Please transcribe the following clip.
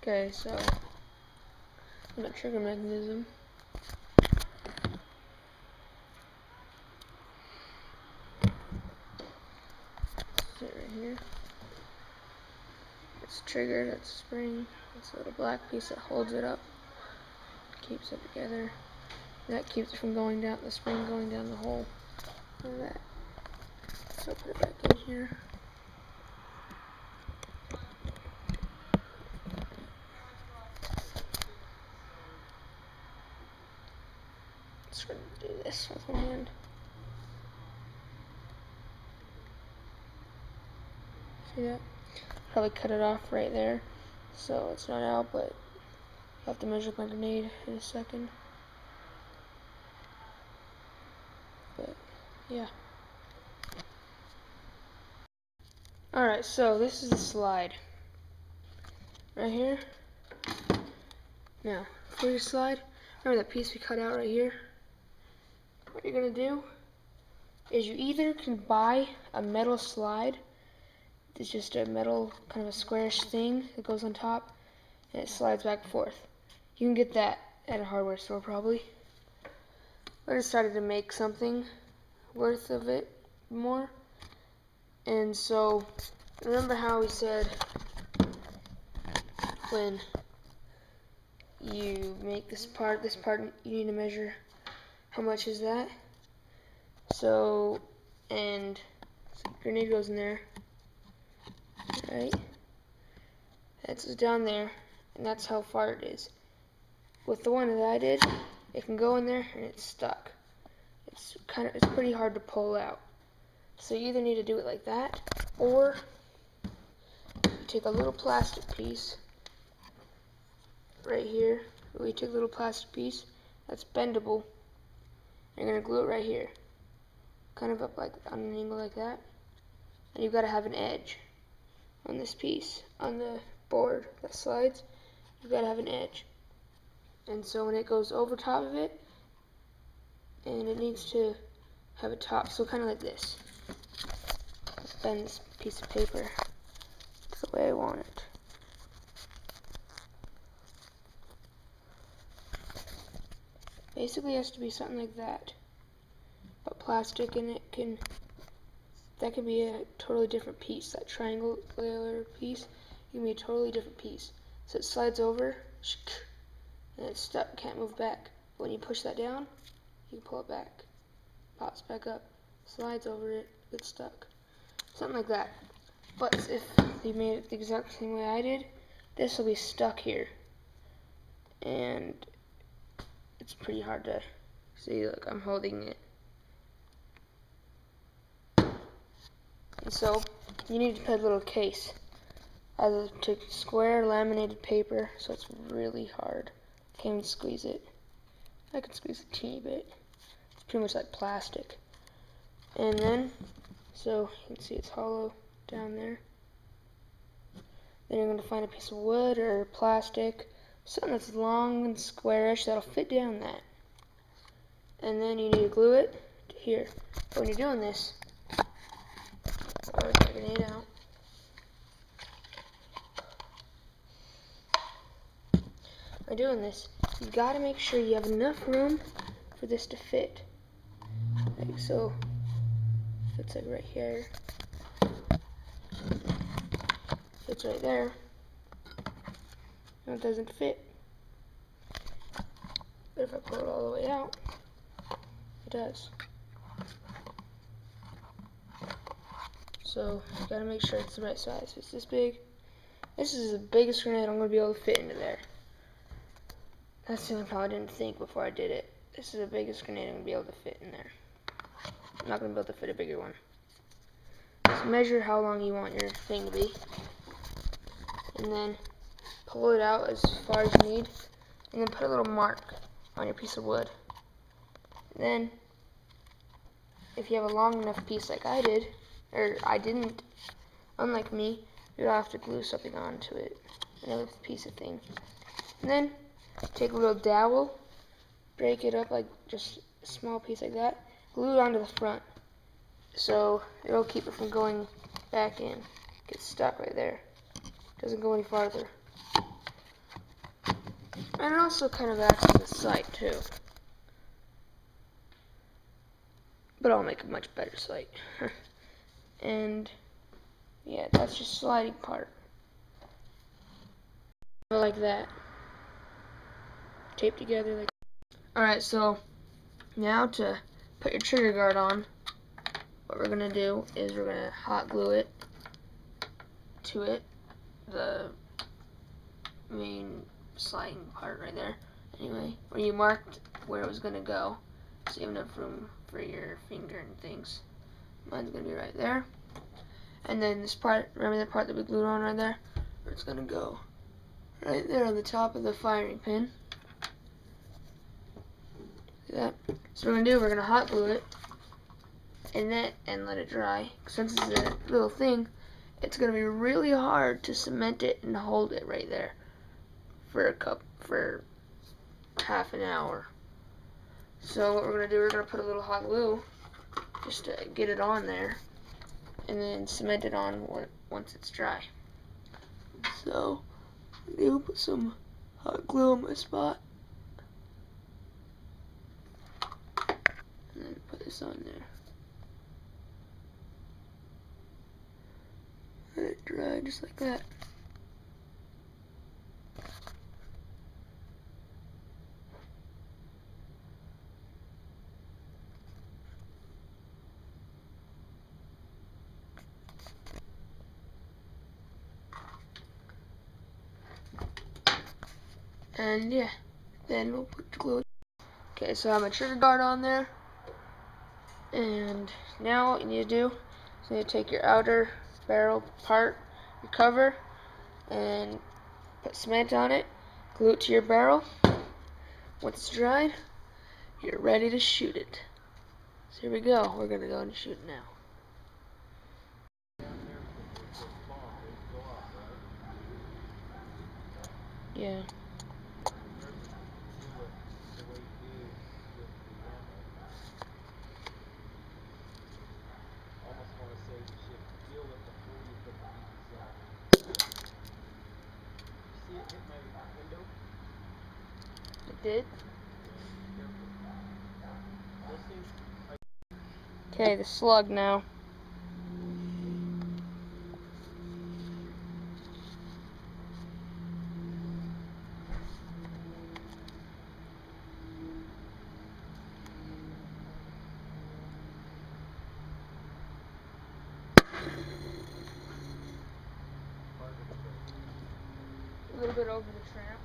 Okay, so the trigger mechanism. Sit right here. It's triggered, that's a spring. It's a little black piece that holds it up, keeps it together. That keeps it from going down, the spring going down the hole. Like that. So put it back in here. Just gonna do this with one hand. See that? Probably cut it off right there, so it's not out, but I'll have to measure my grenade in a second. But yeah. Alright, so this is the slide. Right here. Now, for your slide, remember that piece we cut out right here? What you're gonna do is you either can buy a metal slide. It's just a metal, kind of a squarish thing that goes on top, and it slides back and forth. You can get that at a hardware store probably. I decided to make something worth of it more. And so, remember how we said when you make this part you need to measure how much is that. So, and so grenade goes in there, right? That's down there, and that's how far it is. With the one that I did, it can go in there and it's stuck. It's pretty hard to pull out. So you either need to do it like that, or you take a little plastic piece right here. We take a little plastic piece that's bendable. And you're gonna glue it right here, kind of up like on an angle like that. And you've got to have an edge on this piece, on the board that slides. You've got to have an edge. And so when it goes over top of it, and it needs to have a top, so kind of like this. Bend this piece of paper to the way I want it. Basically, it has to be something like that, but plastic, and that can be a totally different piece. That triangular piece can be a totally different piece. So it slides over, and it's stuck, can't move back. But when you push that down, you can pull it back, pops back up, slides over it, gets stuck. Something like that. But if you made it the exact same way I did, this will be stuck here. And it's pretty hard to see. Look, I'm holding it. And so you need to put a little case. Either to square laminated paper, so it's really hard. Can't even squeeze it. I can squeeze a teeny bit. It's pretty much like plastic. And then, so you can see it's hollow down there. Then you're going to find a piece of wood or plastic, something that's long and squarish that'll fit down that. And then you need to glue it to here. But when you're doing this, I'll get my grenade out. By doing this, you've got to make sure you have enough room for this to fit. Like so, fits like right here. Fits right there. No, it doesn't fit. But if I pull it all the way out, it does. So you gotta make sure it's the right size. If it's this big, this is the biggest grenade I'm gonna be able to fit into there. That's the only problem I didn't think before I did it. This is the biggest grenade I'm gonna be able to fit in there. I'm not gonna be able to fit a bigger one. Just measure how long you want your thing to be, and then pull it out as far as you need, and then put a little mark on your piece of wood. And then, if you have a long enough piece like I did, or I didn't, unlike me, you'll have to glue something onto it, another piece of thing. And then, take a little dowel, break it up like just a small piece like that, glue it onto the front, so it'll keep it from going back in. Gets stuck right there. Doesn't go any farther. And it also kind of acts as a sight too. But I'll make a much better sight. And yeah, that's just sliding part. Like that. Taped together like that. Alright, so now to put your trigger guard on, what we're gonna do is we're gonna hot glue it to it, the main sliding part right there. Anyway, where you marked where it was gonna go, so you have enough room for your finger and things. Mine's gonna be right there. And then this part, remember the part that we glued on right there? Where it's gonna go right there on the top of the firing pin. See that? So what we're gonna do, we're gonna hot glue it and let it dry. Since it's a little thing, it's gonna be really hard to cement it and hold it right there for half an hour. So what we're gonna do, we're gonna put a little hot glue just to get it on there, and then cement it on once it's dry. So I'm gonna put some hot glue on my spot, and then put this on there. Let it dry just like that. And yeah, then we'll put the glue. Okay, so I have my trigger guard on there. And now what you need to do is you need to take your outer barrel part, your cover, and put cement on it, glue it to your barrel. Once it's dried, you're ready to shoot it. So here we go. We're going to go and shoot it now. Yeah. It did? Okay, the slug now. A little bit over the tramp.